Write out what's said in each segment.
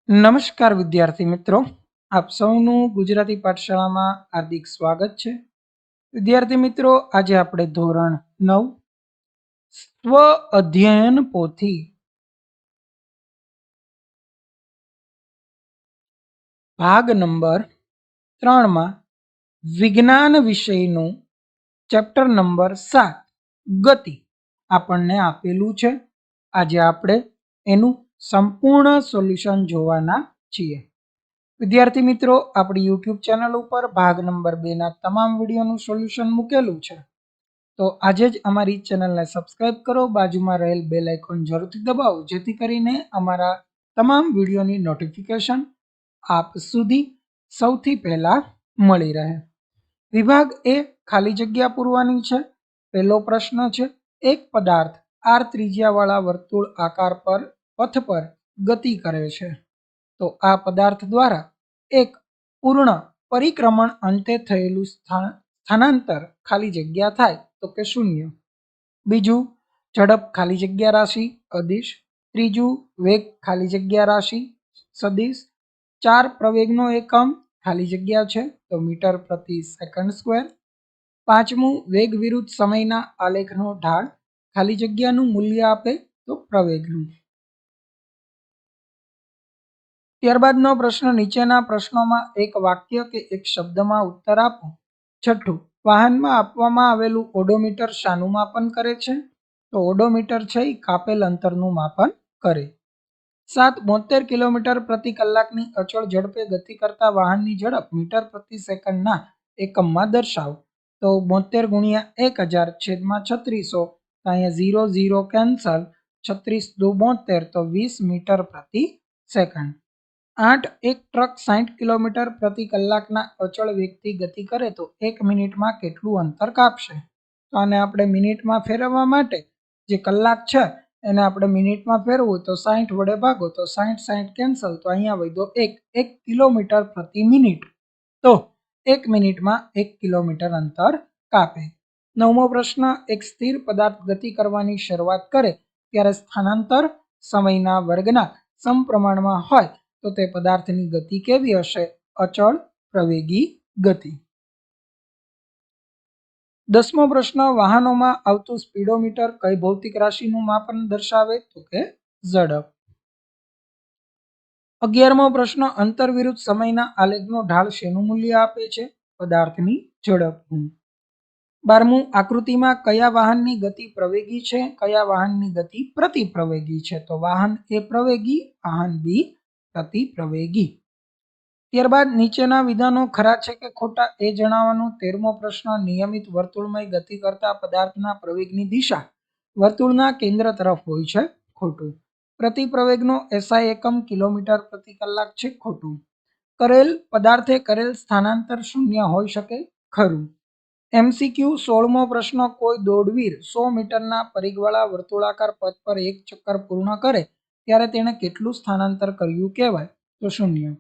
નમસ્કાર વિદ્યાર્થી મિત્રો, આપ સૌનું ગુજરાતી પાઠશાળામાં હાર્દિક સ્વાગત છે. વિદ્યાર્થી મિત્રો, આજે આપણે ધોરણ 9 સ્વ અધ્યયન પોથી ભાગ નંબર 3 માં વિજ્ઞાન વિષયનું ચેપ્ટર નંબર 7 ગતિ આપણને આપેલું છે. આજે આપણે એનું સંપૂર્ણ સોલ્યુશન જોવાના છીએ. વિદ્યાર્થી મિત્રો, આપણી યુટ્યુબ ચેનલ ઉપર ભાગ નંબર 2 ના તમામ વિડીયોનું સોલ્યુશન મૂકેલું છે. તો આજે જ અમારી ચેનલને સબસ્ક્રાઇબ કરો, બાજુમાં રહેલ બેલ આઇકોન જરૂરથી દબાવો, જેથી કરીને અમારા તમામ વિડીયોની નોટિફિકેશન આપ સુધી સૌથી પહેલા મળી રહે. વિભાગ એ ખાલી જગ્યા પૂરવાની છે. પહેલો પ્રશ્ન છે, એક પદાર્થ r ત્રિજ્યાવાળા વર્તુળ આકાર પર પથ પર ગતિ કરે છે, તો આ પદાર્થ દ્વારા એક પૂર્ણ પરિક્રમણ અંતે થયેલું સ્થાનાંતર ખાલી જગ્યા થાય તો કે શૂન્ય. બીજું, ઝડપ ખાલી જગ્યા રાશિ અદિશ. ત્રીજું, વેગ ખાલી જગ્યા રાશિ સદિશ. 4, પ્રવેગનો એકમ ખાલી જગ્યા છે તો મીટર પ્રતિ સેકન્ડ સ્ક્વેર. 5મું, વેગ વિરુદ્ધ સમયના આલેખનો ઢાળ ખાલી જગ્યાનું મૂલ્ય આપે તો પ્રવેગનું. ત્યારબાદનો પ્રશ્ન, નીચેના પ્રશ્નોમાં એક વાક્ય કે એક શબ્દમાં ઉત્તર આપો. છઠ્ઠું, વાહનમાં આપવામાં આવેલું ઓડોમીટર શાનું માપન કરે છે? તો ઓડોમીટર છે એ કાપેલ અંતરનું માપન કરે. 7, 72 કિલોમીટર પ્રતિ કલાકની અચળ ઝડપે ગતિ કરતા વાહનની ઝડપ મીટર પ્રતિ સેકન્ડના એકમમાં દર્શાવો. તો 72 ગુણ્યા 1000 છેદમાં 3600, અહીંયા 0 0 કેન્સલ, 36 દુ 72 તો 20 મીટર પ્રતિ સેકન્ડ. 8, એક ટ્રક 60 કિલોમીટર પ્રતિ કલાકના અચળ વેગથી ગતિ કરે તો 1 મિનિટમાં કેટલું અંતર કાપશે? તો આને આપણે મિનિટમાં ફેરવવા માટે જે કલાક છે એને આપણે મિનિટમાં ફેરવવું તો 60 વડે ભાગો તો 60 60 કેન્સલ, તો અહીંયા વધ્યો 1 કિલોમીટર પ્રતિ મિનિટ. તો 1 મિનિટમાં 1 કિલોમીટર અંતર કાપે. 9મો પ્રશ્ન, એક સ્થિર પદાર્થ ગતિ કરવાની શરૂઆત કરે ત્યારે સ્થાનાંતર સમયના વર્ગના સમપ્રમાણમાં હોય તો તે પદાર્થની ગતિ કેવી હશે? અચળ પ્રવેગી ગતિ. 10મો પ્રશ્ન, વાહનોમાં આવતું સ્પીડોમીટર કઈ ભૌતિક રાશિનું માપન દર્શાવે? તો કે ઝડપ. 11મો પ્રશ્ન, અંતર વિરુદ્ધ સમયના આલેખનો ઢાળ શેનું મૂલ્ય આપે છે? પદાર્થની ઝડપનું. 12મું, આકૃતિમાં કયા વાહનની ગતિ પ્રવેગી છે, કયા વાહનની ગતિ પ્રતિપ્રવેગી છે? તો વાહન એ પ્રવેગી, વાહન બી પ્રતિપ્રવેગી. ત્યારબાદ નીચેના વિધાનો ખરા છે કે ખોટા એ જણાવવાનું. 13મો પ્રશ્ન, નિયમિત વર્તુળમય ગતિ કરતા પદાર્થના પ્રવેગની દિશા વર્તુળના કેન્દ્ર તરફ હોય છે. ખોટું. પ્રતિપ્રવેગનો SI એકમ કિલોમીટર પ્રતિ કલાક છે. ખોટું. કરેલ પદાર્થે કરેલ સ્થાનાંતર શૂન્ય હોઈ શકે. ખરું. MCQ 16મો પ્રશ્ન, કોઈ દોડવીર 100 મીટરના પરિઘવાળા વર્તુળાકાર પથ પર એક ચક્કર પૂર્ણ કરે ત્યારે તેણે કેટલું સ્થાનાંતર કર્યું કહેવાય? તો શૂન્ય.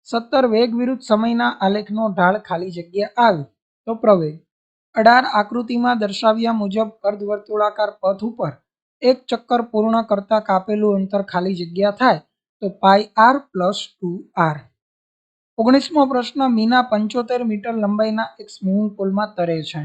17, વેગ વિરુદ્ધ સમયના આલેખનો ઢાળ ખાલી જગ્યા આવે તો પ્રવેગ. 18, આકૃતિમાં દર્શાવ્યા મુજબ અર્ધવર્તુળાકાર પથ ઉપર એક ચક્કર પૂર્ણ કરતા કાપેલું અંતર ખાલી જગ્યા થાય તો πr + 2r. 19મો પ્રશ્ન, મીના 75 મીટર લંબાઈના એક સ્વિમિંગ પુલમાં તરે છે.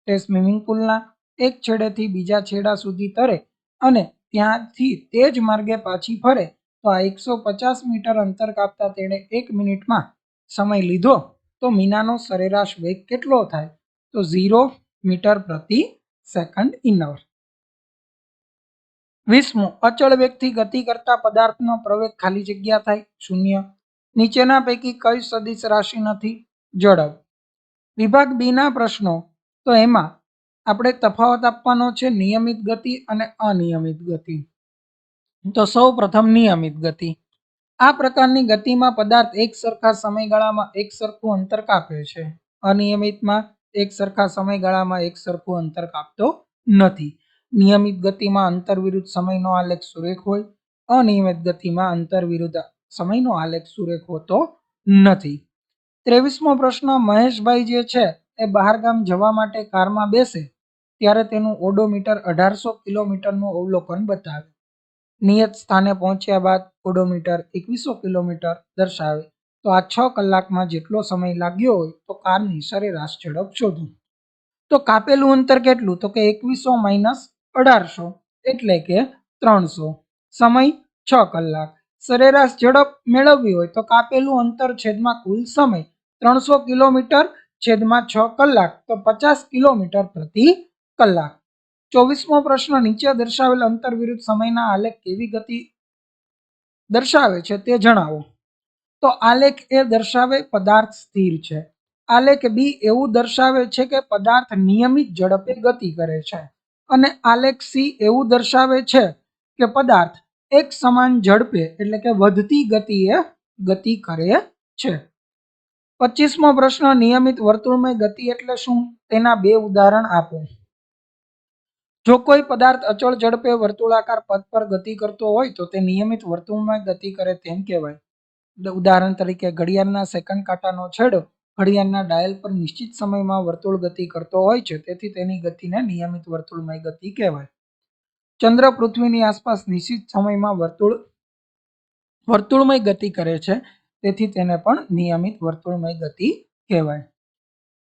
તે સ્વિમિંગ પુલના એક છેડેથી બીજા છેડા સુધી તરે અને ત્યાંથી તે જ માર્ગે પાછી ફરે તો આ 150 મીટર અંતર કાપતા તેણે 1 મિનિટમાં સમય લીધો તો મીનાનો સરેરાશ વેગ કેટલો થાય? તો 0 મીટર પ્રતિ સેકન્ડ ઇનવર. 20મું, અચળ વેગથી ગતિ કરતા પદાર્થનો પ્રવેગ ખાલી જગ્યા થાય શૂન્ય. નીચેના પૈકી કઈ સદિશ રાશિ નથી? ઝડપ. વિભાગ બી ના પ્રશ્નો, તો એમાં આપણે તફાવત આપવાનો છે નિયમિત ગતિ અને અનિયમિત ગતિ. તો સૌ પ્રથમ નિયમિત ગતિ. આ પ્રકારની ગતિમાં પદાર્થ એક સરખા સમયગાળામાં એક સરખું અંતર કાપે છે. અનિયમિતમાં એક સરખા સમયગાળામાં એક સરખું અંતર કાપતો નથી. નિયમિત ગતિમાં અંતર વિરુદ્ધ સમયનો આલેખ સુરેખ હોય, અનિયમિત ગતિમાં અંતર વિરુદ્ધ સમયનો આલેખ સુરેખ હોતો નથી. 23મો પ્રશ્ન, મહેશભાઈ જે છે એ બહારગામ જવા માટે કારમાં બેસે ત્યારે તેનું ઓડોમીટર 1800 કિલોમીટરનું અવલોકન બતાવે. નિયત સ્થાને પહોંચ્યા બાદ ઓડોમીટર 2100 કિલોમીટર દર્શાવે તો આ 6 કલાકમાં જેટલો સમય લાગ્યો હોય તો કારની સરેરાશ ઝડપ શોધો. તો કાપેલું અંતર કેટલું? તો કે 2100 માઇનસ 1800 એટલે કે 300. સમય 6 કલાક. સરેરાશ ઝડપ મેળવવી હોય તો કાપેલું અંતર છેદમાં કુલ સમય 300 કિલોમીટર છેદમાં 6 કલાક તો 50 કિલોમીટર પ્રતિ કલાક. 24મો પ્રશ્ન, નીચે દર્શાવેલ અંતર વિરુદ્ધ સમયના આલેખ કેવી ગતિ દર્શાવે છે તે જણાવો. તો આલેખ એ દર્શાવે પદાર્થ સ્થિર છે. આલેખ બી એવું દર્શાવે છે કે પદાર્થ નિયમિત ઝડપે ગતિ કરે છે અને આલેખ સી એવું દર્શાવે છે કે પદાર્થ એક સમાન ઝડપે એટલે કે વધતી ગતિએ ગતિ કરે છે. 25મો પ્રશ્ન, નિયમિત વર્તુળમય ગતિ એટલે શું? તેના બે ઉદાહરણ આપો. જો કોઈ પદાર્થ અચળ ઝડપે વર્તુળાકાર પથ પર ગતિ કરતો હોય તો તે નિયમિત વર્તુળમય ગતિ કરે તેમ કહેવાય. ઉદાહરણ તરીકે ઘડિયાળના સેકન્ડ કાંટાનો છેડો ઘડિયાળના ડાયલ પર નિશ્ચિત સમયમાં વર્તુળ ગતિ કરતો હોય છે, તેથી તેની ગતિને નિયમિત વર્તુળમય ગતિ કહેવાય. ચંદ્ર પૃથ્વીની આસપાસ નિશ્ચિત સમયમાં વર્તુળમય ગતિ કરે છે, તેથી તેને પણ નિયમિત વર્તુળમય ગતિ કહેવાય.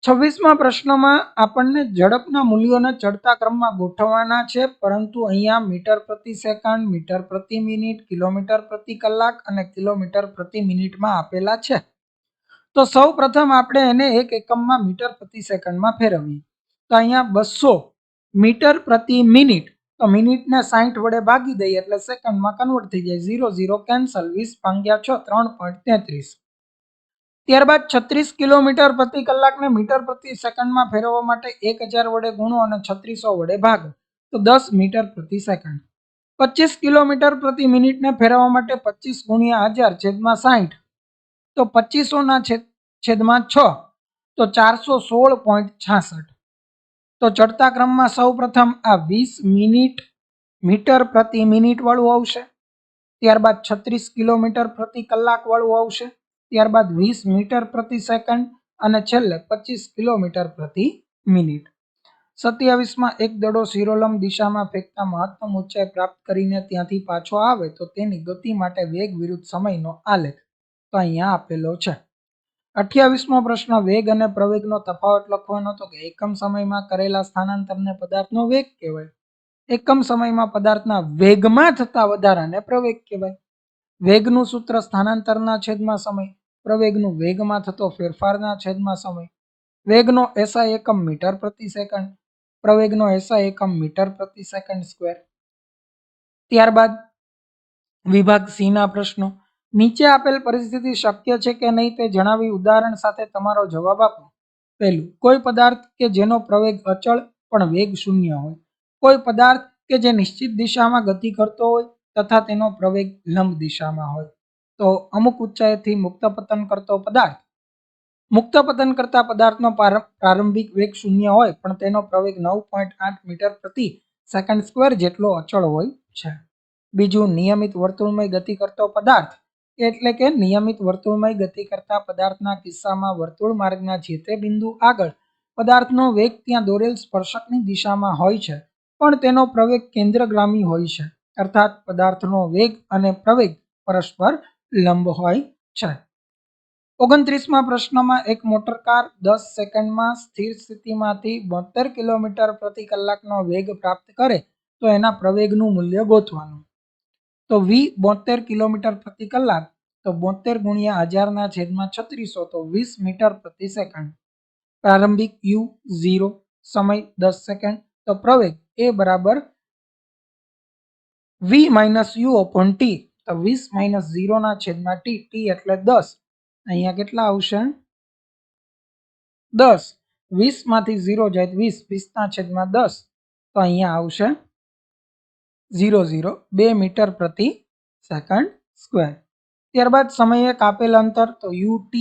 26મા પ્રશ્નમાં આપણને ઝડપના મૂલ્યોને ચડતા ક્રમમાં ગોઠવવાના છે, પરંતુ અહીંયા મીટર પ્રતિ સેકન્ડ, મીટર પ્રતિ મિનિટ, કિલોમીટર પ્રતિ કલાક અને કિલોમીટર પ્રતિ મિનિટમાં આપેલા છે. તો સૌ પ્રથમ આપણે એને એક એકમમાં મીટર પ્રતિ સેકન્ડમાં ફેરવીએ. તો અહીંયા 200 મીટર પ્રતિ મિનિટ, તો મિનિટને 60 વડે ભાગી દઈએ એટલે સેકન્ડમાં કન્વર્ટ થઈ જાય. 0 0 કેન્સલ, 20 × 6 3.33. ત્યારબાદ 36 કિલોમીટર પ્રતિ કલાકને મીટર પ્રતિ સેકન્ડમાં ફેરવવા માટે 1000 વડે ગુણો અને 3600 વડે ભાગો તો 10 મીટર પ્રતિ સેકન્ડ. 25 કિલોમીટર પ્રતિ મિનિટને ફેરવવા માટે 25 ગુણ્યા 1000 છેદમાં 60 તો 2500 છેદમાં 6 તો 416.66. તો ચડતા ક્રમમાં સૌ પ્રથમ આ 20 મીટર પ્રતિ મિનિટ વાળું આવશે, ત્યારબાદ 36 કિલોમીટર પ્રતિ કલાક વાળું આવશે, ત્યારબાદ 20 મીટર પ્રતિ સેકન્ડ અને છેલ્લે 25 કિલોમીટર પ્રતિ મિનિટ. 27માં એક દડો શિરોલંબ દિશામાં ફેંકતા મહત્તમ ઊંચાઈ પ્રાપ્ત કરીને ત્યાંથી પાછો આવે તો તેની ગતિ માટે વેગ વિરુદ્ધ સમયનો આલેખ તો અહીંયા આપેલો છે. 28મો પ્રશ્ન, વેગ અને પ્રવેગનો તફાવત લખવાનો. તો કે એકમ સમયમાં કરેલા સ્થાનાંતરને પદાર્થનો વેગ કહેવાય. એકમ સમયમાં પદાર્થના વેગમાં થતા વધારાને પ્રવેગ કહેવાય. વેગનું સૂત્ર સ્થાનાંતરના છેદમાં સમય, પ્રવેગનું વેગમાં થતો ફેરફારના છેદમાં સમય. વેગનો SI એકમ મીટર પ્રતિ સેકન્ડ, પ્રવેગનો SI એકમ મીટર પ્રતિ સેકન્ડ સ્ક્વેર. ત્યારબાદ વિભાગ સી ના પ્રશ્નો, નીચે આપેલ પરિસ્થિતિ શક્ય છે કે નહીં તે જણાવી ઉદાહરણ સાથે તમારો જવાબ આપો. પહેલું, કોઈ પદાર્થ કે જેનો પ્રવેગ અચળ પણ વેગ શૂન્ય હોય. કોઈ પદાર્થ કે જે નિશ્ચિત દિશામાં ગતિ કરતો હોય તથા તેનો પ્રવેગ લંબ દિશામાં હોય. તો અમુક ઊંચાઈથી મુક્ત પતન કરતો પદાર્થ, મુક્ત પતન કરતા પદાર્થનો પ્રારંભિક વેગ શૂન્ય હોય પણ તેનો પ્રવેગ 9.8 મીટર પ્રતિ સેકન્ડ સ્ક્વેર જેટલો અચળ હોય છે. બીજું, નિયમિત વર્તુળમય ગતિ કરતો પદાર્થ એટલે કે નિયમિત વર્તુળમય ગતિ કરતા પદાર્થના કિસ્સામાં વર્તુળ માર્ગના જે તે બિંદુ આગળ પદાર્થનો વેગ ત્યાં દોરેલ સ્પર્શકની દિશામાં હોય છે પણ તેનો પ્રવેગ કેન્દ્રગામી હોય છે, અર્થાત પદાર્થનો વેગ અને પ્રવેગ પરસ્પર લંબ હોય છે. 29મા પ્રશ્નમાં એક મોટર કાર 10 સેકન્ડમાં સ્થિર સ્થિતિમાંથી 72 કિલોમીટર પ્રતિ કલાકનો વેગ પ્રાપ્ત કરે તો એના પ્રવેગનું મૂલ્ય ગોતવાનું. તો v 72 કિલોમીટર પ્રતિ કલાક તો 72 ગુણ્યા 1000 છેદમાં 3600 તો 20 મીટર પ્રતિ સેકન્ડ. પ્રારંભિક u 0, સમય 10 સેકન્ડ તો પ્રવેગ એ બરાબર v - u upon t તો 20 - 0 છેદમાં t, t એટલે 10. અહીંયા કેટલા આવશે? 10. 20 માંથી 0 જાય 20, 20 છેદમાં 10 તો અહીંયા આવશે 0 0 2 મીટર પ્રતિ સેકન્ડ સ્ક્વેર. ત્યારબાદ સમયે કાપેલ અંતર તો ut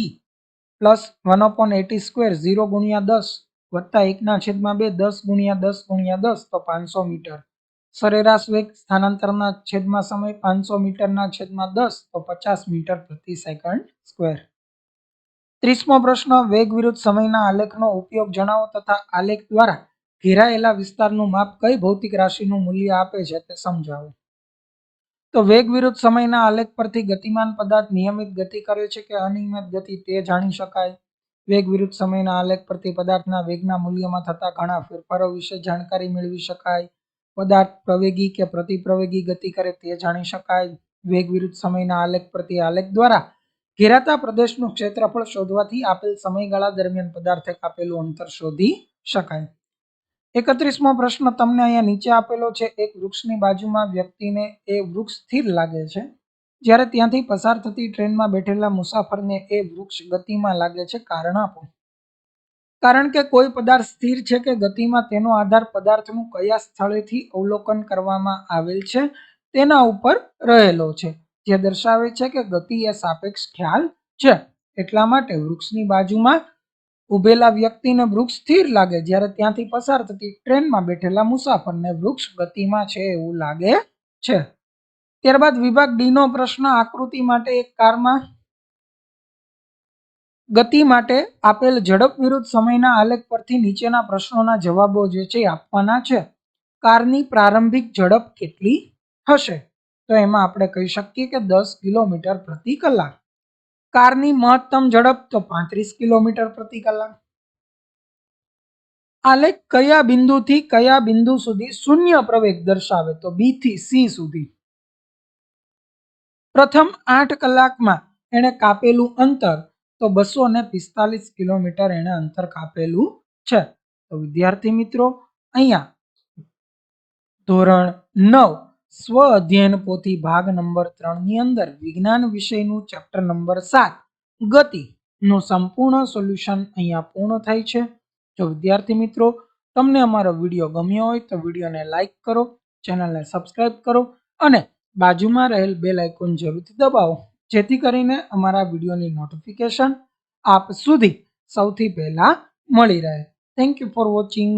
પ્લસ 1/80 સ્ક્વેર 0 ગુણ્યા 10 વત્તા 1/2 10 ગુણ્યા 10 ગુણ્યા 10 તો 500 મીટર. સરેરાશ વેગ સ્થાનાંતરના છેદમાં સમય 500 મીટરના છેદમાં 10 તો 50 મીટર પ્રતિ સેકન્ડ સ્ક્વેર. 30મો પ્રશ્ન, વેગ વિરુદ્ધ સમયના આલેખનો ઉપયોગ જણાવો તથા આલેખ દ્વારા ઘેરાયેલા વિસ્તારનું માપ કઈ ભૌતિક રાશિનું મૂલ્ય આપે છે તે સમજાવો. તો વેગ વિરુદ્ધ સમયના આલેખ પરથી ગતિમાન પદાર્થ નિયમિત ગતિ કરે છે કે અનિયમિત ગતિ તે જાણી શકાય. વેગ વિરુદ્ધ સમયના આલેખ પરથી પદાર્થના વેગના મૂલ્યમાં થતા ઘણા ફેરફારો વિશે જાણકારી મેળવી શકાય. પદાર્થ પ્રવેગી કે પ્રતિપ્રવેગી ગતિ કરે તે જાણી શકાય. વેગ વિરુદ્ધ સમયના આલેખ પરથી આલેખ દ્વારા ઘેરાતા પ્રદેશનું ક્ષેત્રફળ શોધવાથી આપેલ સમયગાળા દરમિયાન પદાર્થે કાપેલું અંતર શોધી શકાય. 31મો પ્રશ્ન તમને અહીંયા નીચે આપેલો છે. એક વૃક્ષની બાજુમાં વ્યક્તિને એ વૃક્ષ સ્થિર લાગે છે. જ્યારે ત્યાંથી પસાર થતી ટ્રેનમાં બેઠેલા મુસાફરને એ વૃક્ષ ગતિમાં લાગે છે. કારણ આપો. કારણ કે કોઈ પદાર્થ સ્થિર છે કે ગતિમાં તેનો આધાર પદાર્થનું કયા સ્થળેથી અવલોકન કરવામાં આવેલ છે તેના ઉપર રહેલો છે, જે દર્શાવે છે કે ગતિ એ સાપેક્ષ ખ્યાલ છે. એટલા માટે વૃક્ષની બાજુમાં ઉભેલા વ્યક્તિને વૃક્ષ સ્થિર લાગે, જ્યારે ત્યાંથી પસાર થતી ટ્રેનમાં બેઠેલા મુસાફરને વૃક્ષ ગતિમાં છે એવું લાગે છે. ત્યારબાદ વિભાગ ડી નો પ્રશ્ન. આકૃતિ માટે એક કારમાં ગતિ માટે આપેલ ઝડપ વિરુદ્ધ સમયના આલેખ પરથી નીચેના પ્રશ્નોના જવાબો જે છે આપવાના છે. કારની પ્રારંભિક ઝડપ કેટલી હશે? તો એમાં આપણે કહી શકીએ કે 10 કિલોમીટર પ્રતિ કલાક. કારની મહત્તમ ઝડપ તો 35 કિલોમીટર પ્રતિ કલાક. આલેખ કયા બિંદુથી કયા બિંદુ સુધી શૂન્ય પ્રવેગ દર્શાવે? તો બી થી સી સુધી. પ્રથમ 8 કલાકમાં એણે કાપેલું અંતર તો 245 કિલોમીટર એણે અંતર કાપેલું છે. તો વિદ્યાર્થી મિત્રો, અહીંયા ધોરણ 9 સ્વ અધ્યયન પોથી ભાગ નંબર 3 ની અંદર વિજ્ઞાન વિષયનું ચેપ્ટર નંબર 7 ગતિ નું સંપૂર્ણ સોલ્યુશન અહીંયા પૂર્ણ થાય છે. જો વિદ્યાર્થી મિત્રો તમને અમારો વિડીયો ગમ્યો હોય તો વિડીયોને લાઈક કરો, ચેનલને સબસ્ક્રાઇબ કરો અને બાજુમાં રહેલ બેલ આઇકોન જરૂરથી દબાવો, જેથી કરીને અમારા વિડીયોની નોટિફિકેશન આપ સુધી સૌથી પહેલા મળી રહે. Thank you for watching.